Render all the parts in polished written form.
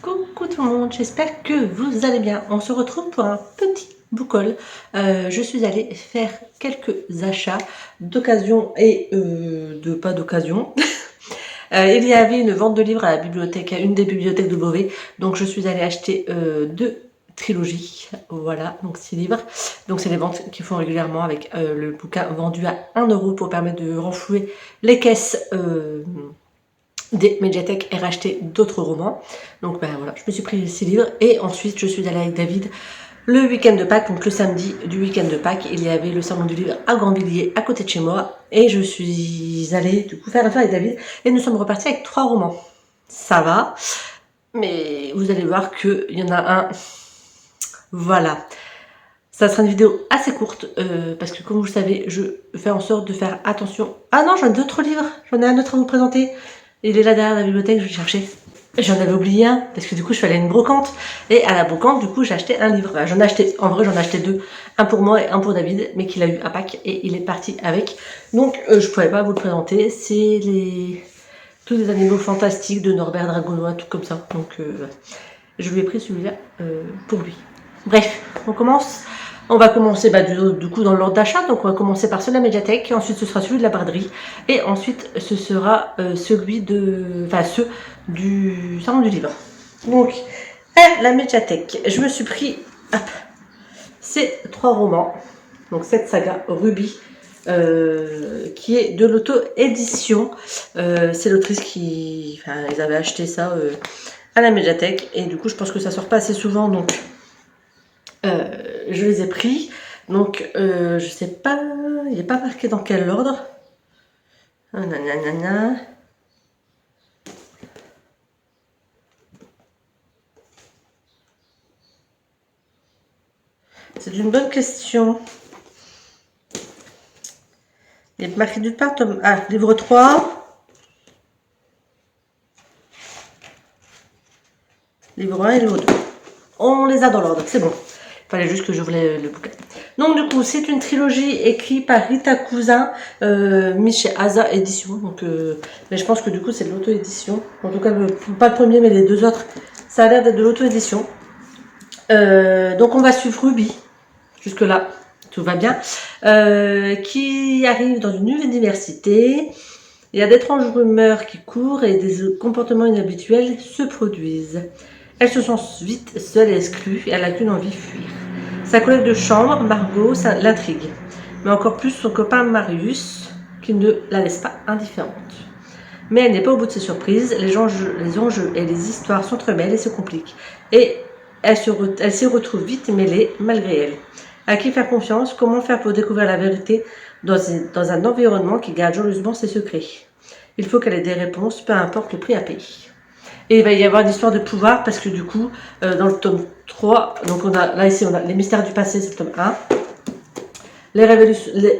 Coucou tout le monde, j'espère que vous allez bien. On se retrouve pour un petit book haul. Je suis allée faire quelques achats d'occasion et de pas d'occasion. Il y avait une vente de livres à la bibliothèque, à une des bibliothèques de Beauvais. Donc je suis allée acheter deux trilogies. Voilà, donc 6 livres. Donc c'est les ventes qu'ils font régulièrement avec le bouquin vendu à 1 € pour permettre de renflouer les caisses des médiathèques et racheter d'autres romans. Donc ben voilà, je me suis pris 6 livres et ensuite je suis allée avec David le week-end de Pâques, donc le samedi du week-end de Pâques, il y avait le salon du livre à Grandvilliers à côté de chez moi et je suis allée du coup faire affaire avec David et nous sommes repartis avec 3 romans. Ça va, mais vous allez voir qu'il y en a un, voilà. Ça sera une vidéo assez courte parce que comme vous le savez, je fais en sorte de faire attention. Ah non, j'en ai d'autres livres, j'en ai un autre à vous présenter. Il est là derrière la bibliothèque, je vais le chercher. J'en avais oublié un, parce que du coup je suis allée à une brocante, et à la brocante du coup j'ai acheté un livre. J'en ai acheté, en vrai j'en ai acheté deux, un pour moi et un pour David, mais qu'il a eu à Pâques et il est parti avec. Donc je ne pourrais pas vous le présenter, c'est tous les animaux fantastiques de Norbert Dragonois, tout comme ça. Donc je lui ai pris celui-là pour lui. Bref, on commence. On va commencer du coup dans l'ordre d'achat, donc on va commencer par celui de la médiathèque, ensuite ce sera celui de la braderie, et ensuite ce sera ceux du salon du livre. Donc, à la médiathèque, je me suis pris ces 3 romans, donc cette saga Ruby, qui est de l'auto-édition. C'est l'autrice qui... Enfin, ils avaient acheté ça à la médiathèque, et du coup je pense que ça sort pas assez souvent, donc... je les ai pris, donc je sais pas, il n'est pas marqué dans quel ordre. Nanana. C'est une bonne question. Il est marqué du part, tome... Ah, livre 3. Livre 1 et livre 2. On les a dans l'ordre, c'est bon. Il fallait juste que j'ouvre le bouquin. Donc du coup, c'est une trilogie écrite par Rita Cousin, mise chez Asa Édition. Donc, mais je pense que du coup, c'est de l'auto-édition. En tout cas, pas le premier, mais les deux autres, ça a l'air d'être de l'auto-édition. Donc on va suivre Ruby. Jusque-là, tout va bien. Qui arrive dans une université. Il y a d'étranges rumeurs qui courent et des comportements inhabituels se produisent. Elle se sent vite seule et exclue et elle n'a qu'une envie, fuir. Sa collègue de chambre, Margot, l'intrigue. Mais encore plus son copain Marius, qui ne la laisse pas indifférente. Mais elle n'est pas au bout de ses surprises, les enjeux et les histoires s'entremêlent et se compliquent. Et elle s'y retrouve vite mêlée, malgré elle. À qui faire confiance? Comment faire pour découvrir la vérité dans un environnement qui garde jalousement ses secrets? Il faut qu'elle ait des réponses, peu importe le prix à payer. Et il va y avoir une histoire de pouvoir, parce que du coup, dans le tome 3, donc on a les mystères du passé, c'est le tome 1. Les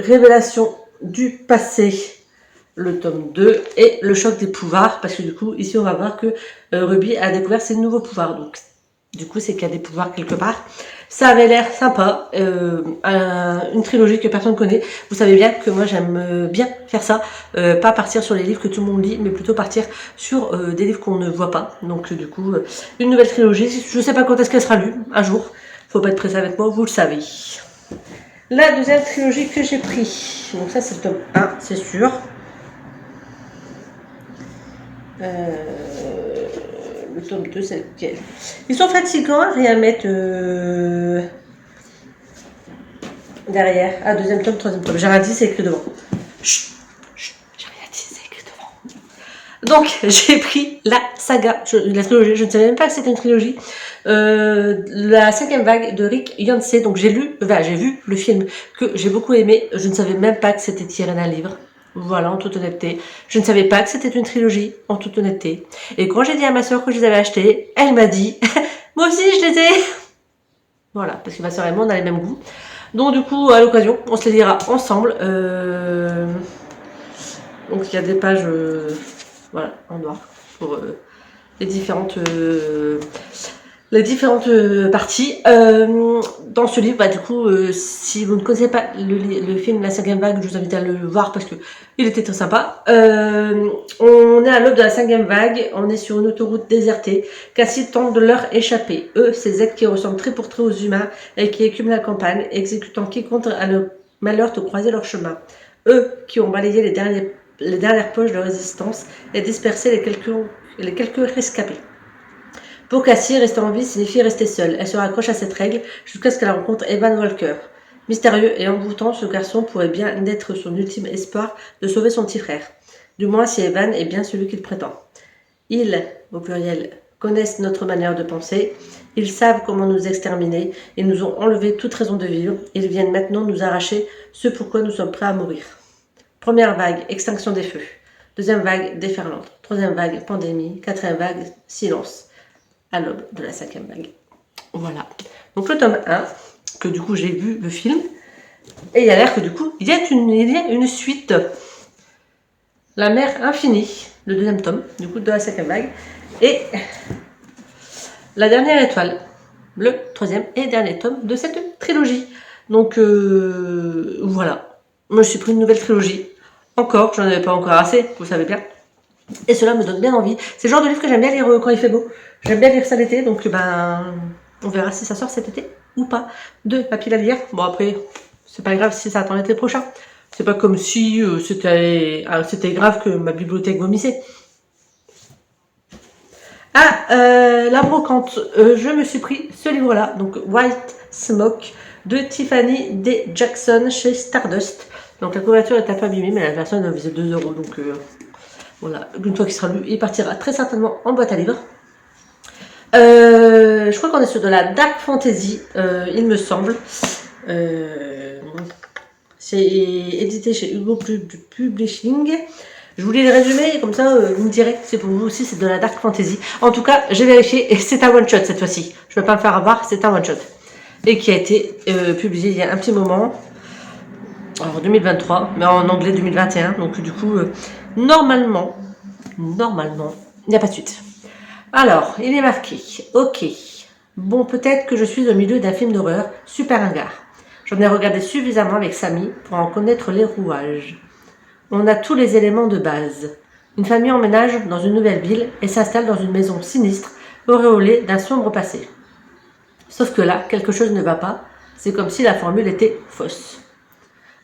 révélations du passé, le tome 2, et le choc des pouvoirs, parce que du coup, ici on va voir que Ruby a découvert ses nouveaux pouvoirs. Donc, du coup, c'est qu'il y a des pouvoirs quelque part. Ça avait l'air sympa, une trilogie que personne ne connaît. Vous savez bien que moi j'aime bien faire ça, pas partir sur les livres que tout le monde lit, mais plutôt partir sur des livres qu'on ne voit pas. Donc du coup, une nouvelle trilogie, je sais pas quand est-ce qu'elle sera lue, un jour. Faut pas être pressé avec moi, vous le savez. La deuxième trilogie que j'ai pris, donc ça c'est le tome 1, c'est sûr. Le tome 2, c'est lequel? Ils sont fatigants à rien mettre derrière. Ah, deuxième tome, troisième tome. J'ai rien dit, c'est écrit devant. Chut, chut, j'ai rien dit, c'est écrit devant. Donc, j'ai pris la saga, la trilogie. Je ne savais même pas que c'était une trilogie. La 5e vague de Rick Yancey. Donc, j'ai vu le film que j'ai beaucoup aimé. Je ne savais même pas que c'était tiré d'un livre. Voilà, en toute honnêteté. Je ne savais pas que c'était une trilogie, en toute honnêteté. Et quand j'ai dit à ma soeur que je les avais achetés, elle m'a dit « Moi aussi, je les ai !» Voilà, parce que ma soeur et moi, on a les mêmes goûts. Donc du coup, à l'occasion, on se les lira ensemble. Donc il y a des pages voilà, en noir pour les différentes les différentes parties. Dans ce livre, bah, du coup, si vous ne connaissez pas le film La cinquième vague, je vous invite à le voir parce que il était très sympa. On est à l'aube de la cinquième vague, on est sur une autoroute désertée. Cassie tente de leur échapper. Eux, ces êtres qui ressemblent trait pour trait aux humains et qui écument la campagne, exécutant quiconque a le malheur de croiser leur chemin. Eux qui ont balayé les dernières poches de résistance et dispersé les quelques rescapés. Pour Cassie, rester en vie signifie rester seule. Elle se raccroche à cette règle jusqu'à ce qu'elle rencontre Evan Walker. Mystérieux et envoûtant, ce garçon pourrait bien être son ultime espoir de sauver son petit frère. Du moins si Evan est bien celui qu'il prétend. Ils, au pluriel, connaissent notre manière de penser. Ils savent comment nous exterminer. Ils nous ont enlevé toute raison de vivre. Ils viennent maintenant nous arracher ce pourquoi nous sommes prêts à mourir. Première vague, extinction des feux. Deuxième vague, déferlante. Troisième vague, pandémie. Quatrième vague, silence. À l'aube de la cinquième vague. Voilà. Donc le tome 1, que du coup j'ai vu le film, et il y a l'air que du coup il y a une suite. La mer infinie, le deuxième tome, du coup de la cinquième vague, et la dernière étoile, le troisième et dernier tome de cette trilogie. Donc voilà, moi je suis pris une nouvelle trilogie. Encore, j'en avais pas encore assez, vous savez bien. Et cela me donne bien envie. C'est le genre de livre que j'aime bien lire quand il fait beau. J'aime bien lire ça l'été, donc on verra si ça sort cet été ou pas. De la pile à lire. Bon après, c'est pas grave si ça attend l'été prochain. C'est pas comme si c'était grave que ma bibliothèque vomissait. La brocante. Je me suis pris ce livre-là, donc White Smoke de Tiffany D. Jackson chez Stardust. Donc la couverture est un peu abîmée, mais la version elle faisait 2 €, donc voilà, une fois qu'il sera lu, il partira très certainement en boîte à livres. Je crois qu'on est sur de la dark fantasy, il me semble. C'est édité chez Hugo Publishing. Je vous lis les résumés, comme ça vous me direz c'est pour vous aussi, c'est de la dark fantasy. En tout cas, j'ai vérifié et c'est un one shot cette fois-ci. Je ne vais pas me faire avoir, c'est un one shot. Et qui a été publié il y a un petit moment. Alors 2023, mais en anglais 2021. Donc du coup, normalement, il n'y a pas de suite. Alors, il est marqué, ok. Bon, peut-être que je suis au milieu d'un film d'horreur super ringard. J'en ai regardé suffisamment avec Samy pour en connaître les rouages. On a tous les éléments de base. Une famille emménage dans une nouvelle ville et s'installe dans une maison sinistre, auréolée d'un sombre passé. Sauf que là, quelque chose ne va pas. C'est comme si la formule était fausse.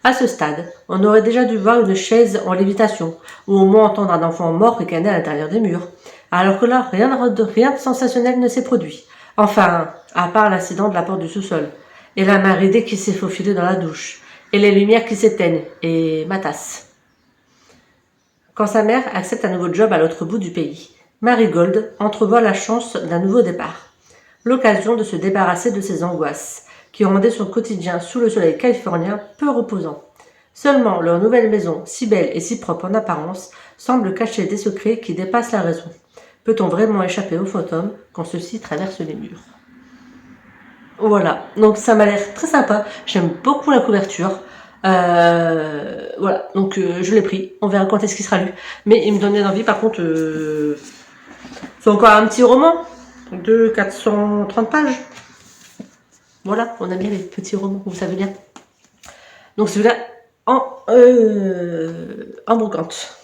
À ce stade, on aurait déjà dû voir une chaise en lévitation, ou au moins entendre un enfant mort ricaner à l'intérieur des murs. Alors que là, rien de sensationnel ne s'est produit. Enfin, à part l'incident de la porte du sous-sol, et la main ridée qui s'est faufilée dans la douche, et les lumières qui s'éteignent, et ma tasse. Quand sa mère accepte un nouveau job à l'autre bout du pays, Marigold entrevoit la chance d'un nouveau départ. L'occasion de se débarrasser de ses angoisses, qui rendaient son quotidien sous le soleil californien peu reposant. Seulement, leur nouvelle maison, si belle et si propre en apparence, semble cacher des secrets qui dépassent la raison. Peut-on vraiment échapper aux fantômes quand ceux-ci traversent les murs? Voilà, donc ça m'a l'air très sympa. J'aime beaucoup la couverture. Voilà, donc je l'ai pris. On verra quand est-ce qu'il sera lu. Mais il me donnait envie, par contre, c'est encore un petit roman de 430 pages. Voilà, on aime bien les petits romans, vous savez bien. Donc celui-là en brocante.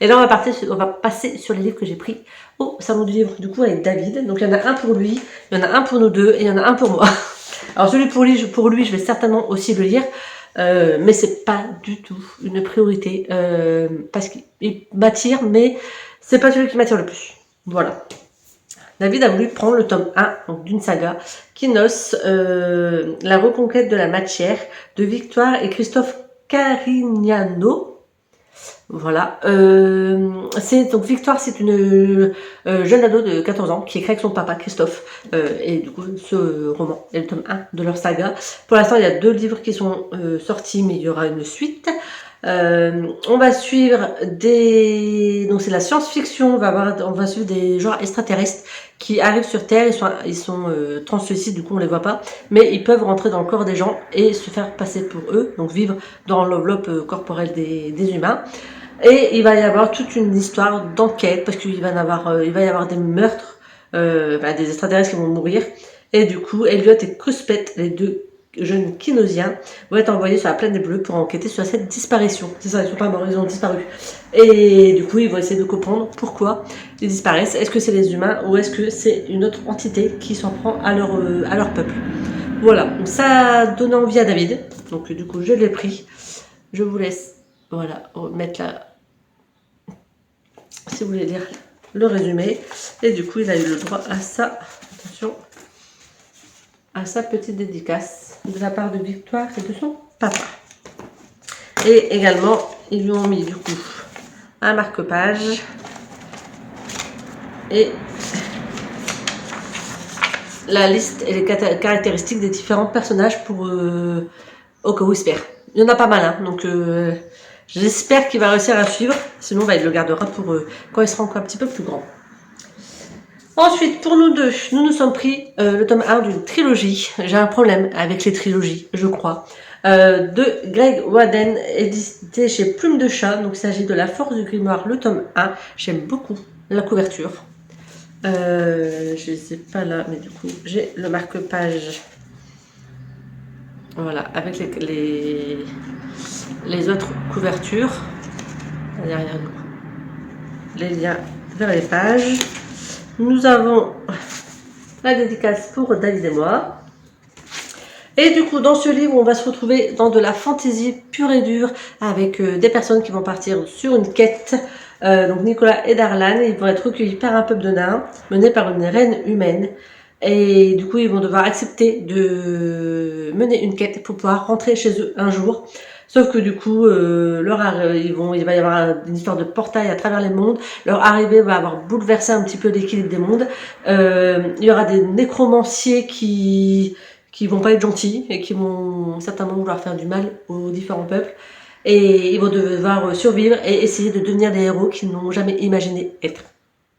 Et là, on va passer sur les livres que j'ai pris au salon du livre, du coup, avec David. Donc il y en a un pour lui, il y en a un pour nous deux, et il y en a un pour moi. Alors celui pour lui, je vais certainement aussi le lire, mais c'est pas du tout une priorité, parce qu'il m'attire, mais c'est pas celui qui m'attire le plus. Voilà. David a voulu prendre le tome 1 d'une saga, Kinos, la reconquête de la matière, de Victoire et Christophe Carignano. Voilà. Donc Victoire, c'est une jeune ado de 14 ans qui écrit avec son papa Christophe. Et du coup, ce roman est le tome 1 de leur saga. Pour l'instant, il y a 2 livres qui sont sortis, mais il y aura une suite. On va suivre donc c'est la science-fiction, on va suivre des genres extraterrestres qui arrivent sur Terre, ils sont translucides, du coup on les voit pas, mais ils peuvent rentrer dans le corps des gens et se faire passer pour eux, donc vivre dans l'enveloppe corporelle des humains. Et il va y avoir toute une histoire d'enquête, parce qu'il va y avoir des meurtres des extraterrestres qui vont mourir. Et du coup, Elliot et Cuspet, les deux jeunes Kinosiens, vont être envoyés sur la planète bleue pour enquêter sur cette disparition. C'est ça, ils sont pas morts, ils ont disparu. Et du coup, ils vont essayer de comprendre pourquoi ils disparaissent. Est-ce que c'est les humains ou est-ce que c'est une autre entité qui s'en prend à leur peuple. Voilà, ça a donné envie à David. Donc du coup, je l'ai pris. Je vous laisse, voilà, mettre là, si vous voulez lire le résumé. Et du coup, il a eu le droit à ça. Attention. À sa petite dédicace de la part de Victoire et de son papa. Et également, ils lui ont mis du coup un marque-page et la liste et les caractéristiques des différents personnages pour Oko Whisper. Il y en a pas mal, hein, donc j'espère qu'il va réussir à suivre, sinon il le gardera pour quand il sera encore un petit peu plus grand. Ensuite, pour nous deux, nous nous sommes pris le tome 1 d'une trilogie. J'ai un problème avec les trilogies, je crois. De Greg Waden, édité chez Plume de Chat. Donc, il s'agit de La Force du Grimoire, le tome 1. J'aime beaucoup la couverture. Je ne sais pas là, mais du coup, j'ai le marque-page. Voilà, avec les autres couvertures. Derrière, du coup, les liens vers les pages. Nous avons la dédicace pour David et moi. Et du coup, dans ce livre, on va se retrouver dans de la fantaisie pure et dure avec des personnes qui vont partir sur une quête. Donc Nicolas et Darlan, ils vont être recueillis par un peuple de nains mené par une reine humaine. Et du coup, ils vont devoir accepter de mener une quête pour pouvoir rentrer chez eux un jour. Sauf que du coup, il va y avoir une histoire de portail à travers les mondes. Leur arrivée va avoir bouleversé un petit peu l'équilibre des mondes. Il y aura des nécromanciers qui vont pas être gentils et qui vont certainement vouloir faire du mal aux différents peuples. Et ils vont devoir survivre et essayer de devenir des héros qu'ils n'ont jamais imaginé être.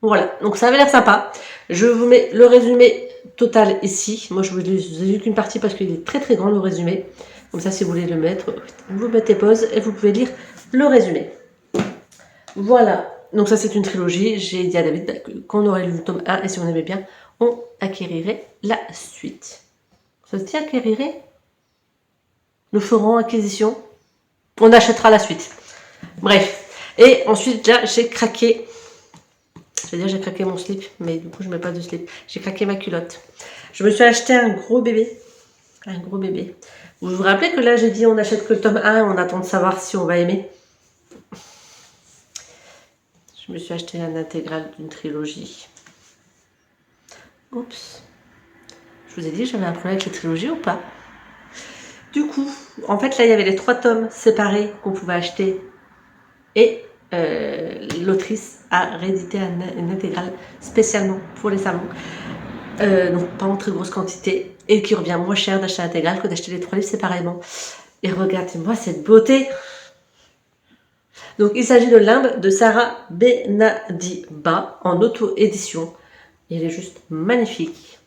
Voilà, donc ça avait l'air sympa. Je vous mets le résumé total ici. Moi, je vous ai lu qu'une partie parce qu'il est très très grand le résumé. Comme ça, si vous voulez le mettre, vous mettez pause et vous pouvez lire le résumé. Voilà, donc ça c'est une trilogie. J'ai dit à David qu'on aurait lu le tome 1 et si on aimait bien, on acquérirait la suite. Ça se dit acquérirait? Nous ferons acquisition. On achètera la suite. Bref. Et ensuite, là, j'ai craqué. J'ai craqué mon slip, mais du coup, je mets pas de slip. J'ai craqué ma culotte. Je me suis acheté un gros bébé. Un gros bébé. Vous vous rappelez que là, j'ai dit on achète que le tome 1 et on attend de savoir si on va aimer. Je me suis acheté un intégral d'une trilogie. Oups. Je vous ai dit que j'avais un problème avec les trilogies ou pas? Du coup, en fait, là, il y avait les 3 tomes séparés qu'on pouvait acheter. Et l'autrice a réédité une intégrale spécialement pour les salons. Donc, pas en très grosse quantité. Et qui revient moins cher d'acheter l'intégrale que d'acheter les 3 livres séparément. Et regardez-moi cette beauté! Donc, il s'agit de Limbe de Sarah Benadiba en auto-édition. Il est juste magnifique.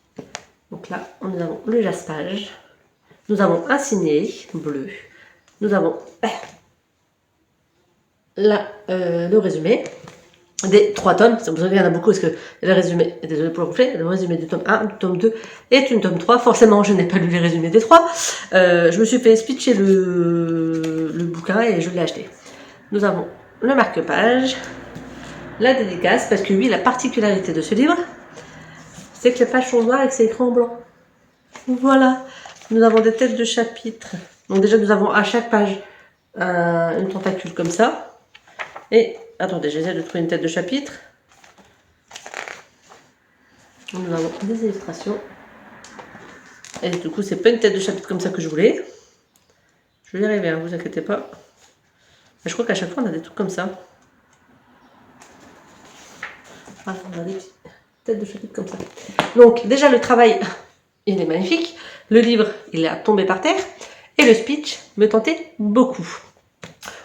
Donc là, nous avons le jaspage. Nous avons un signet bleu. Nous avons le résumé des 3 tomes. Vous savez, il y en a beaucoup parce que le résumé, désolé pour le reflet, le résumé du tome 1, du tome 2 et du tome 3. Forcément, je n'ai pas lu les résumés des 3. Je me suis fait pitcher le bouquin et je l'ai acheté. Nous avons le marque-page, la dédicace, parce que oui, la particularité de ce livre, c'est que les pages sont noires et que c'est écrit en blanc. Voilà. Nous avons des têtes de chapitre. Donc déjà, nous avons à chaque page une tentacule comme ça. Et, attendez, j'essaie de trouver une tête de chapitre. Nous avons des illustrations. Et du coup, c'est pas une tête de chapitre comme ça que je voulais. Je vais y arriver, hein, vous inquiétez pas. Mais je crois qu'à chaque fois, on a des trucs comme ça. Ah, on a des têtes de chapitre comme ça. Donc, déjà, le travail, il est magnifique. Le livre, il est tombé par terre. Et le speech me tentait beaucoup.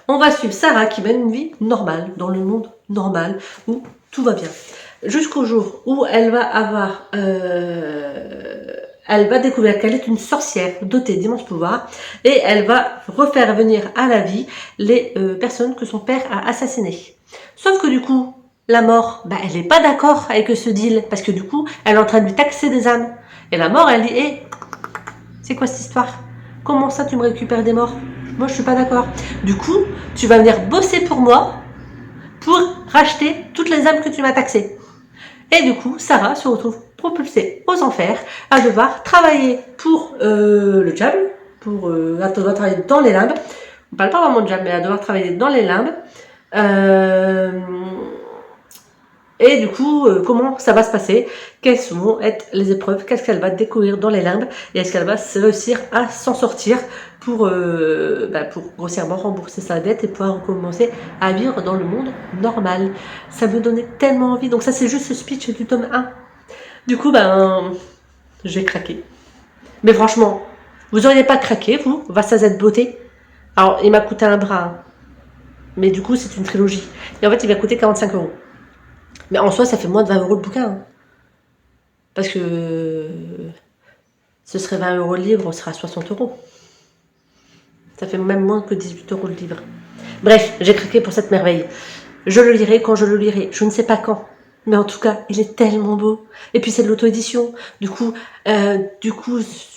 On va suivre Sarah qui mène une vie normale, dans le monde normal, où tout va bien. Jusqu'au jour où elle va avoir... elle va découvrir qu'elle est une sorcière dotée d'immenses pouvoirs et elle va refaire venir à la vie les personnes que son père a assassinées. Sauf que du coup, la mort, bah, elle n'est pas d'accord avec ce deal, parce que du coup, elle est en train de lui taxer des âmes. Et la mort, elle dit, hé, c'est quoi cette histoire? Comment ça, tu me récupères des morts? Moi, je suis pas d'accord. Du coup, tu vas venir bosser pour moi, pour racheter toutes les âmes que tu m'as taxées. Et du coup, Sarah se retrouve propulsée aux enfers, à devoir travailler pour le diable, à devoir travailler dans les limbes. On parle pas vraiment de diable, mais à devoir travailler dans les limbes. Et du coup, comment ça va se passer? Quelles vont être les épreuves? Qu'est-ce qu'elle va découvrir dans les limbes? Et est-ce qu'elle va réussir à s'en sortir pour grossièrement rembourser sa dette et pouvoir recommencer à vivre dans le monde normal? Ça me donnait tellement envie. Donc ça, c'est juste ce speech du tome 1. Du coup, j'ai craqué. Mais franchement, vous n'auriez pas craqué, vous, Vassa Z Beauté? Alors, il m'a coûté un bras. Hein. Mais du coup, c'est une trilogie. Et en fait, il va coûter 45 €. Mais en soi, ça fait moins de 20 € le bouquin. Hein. Parce que ce serait 20 € le livre, on sera à 60 €. Ça fait même moins que 18 € le livre. Bref, j'ai craqué pour cette merveille. Je le lirai quand je le lirai. Je ne sais pas quand. Mais en tout cas, il est tellement beau. Et puis c'est de l'auto-édition. Du coup,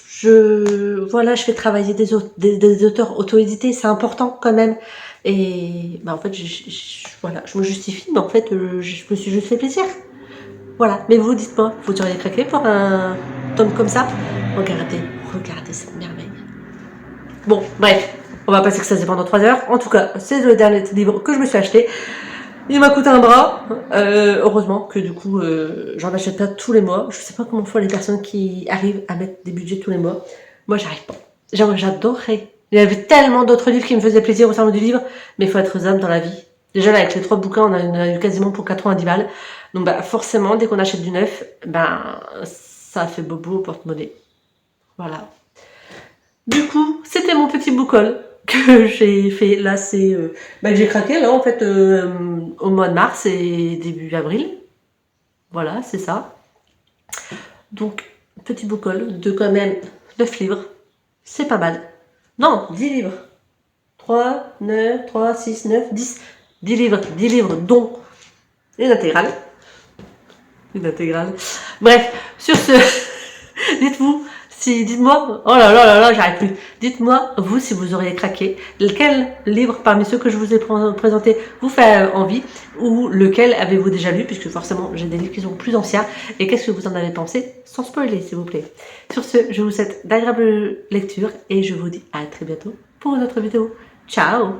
je fais travailler des auteurs auto-édités. C'est important quand même. Et en fait, je me justifie. Mais en fait, je me suis juste fait plaisir. Voilà. Mais vous, dites-moi, vous auriez craqué pour un tome comme ça? Regardez cette merveille. Bon, bref. On va pas s'extaser pendant 3 heures. En tout cas, c'est le dernier livre que je me suis acheté. Il m'a coûté un bras. Heureusement que du coup, j'en achète pas tous les mois. Je sais pas comment font les personnes qui arrivent à mettre des budgets tous les mois. Moi, j'arrive pas. J'adorerais. Il y avait tellement d'autres livres qui me faisaient plaisir au sein du livre, mais il faut être raisonnable dans la vie. Déjà, là, avec les 3 bouquins, on a eu quasiment pour 90 balles. Donc, forcément, dès qu'on achète du neuf, ça fait bobo au porte-monnaie. Voilà. Du coup, c'était mon petit book haul que j'ai fait. Là, c'est que j'ai craqué là en fait au mois de mars et début avril. Voilà, c'est ça. Donc, petit book haul de quand même 9 livres. C'est pas mal. Non, 10 livres. 3, 6, 9, 10. 10 livres. 10 livres dont une intégrale. Une intégrale. Bref, sur ce, dites-moi, oh là, j'arrête plus. Dites-moi, vous, si vous auriez craqué, lequel livre parmi ceux que je vous ai présentés vous fait envie, ou lequel avez-vous déjà lu, puisque forcément, j'ai des livres qui sont plus anciens, et qu'est-ce que vous en avez pensé, sans spoiler, s'il vous plaît. Sur ce, je vous souhaite d'agréables lectures, et je vous dis à très bientôt pour une autre vidéo. Ciao!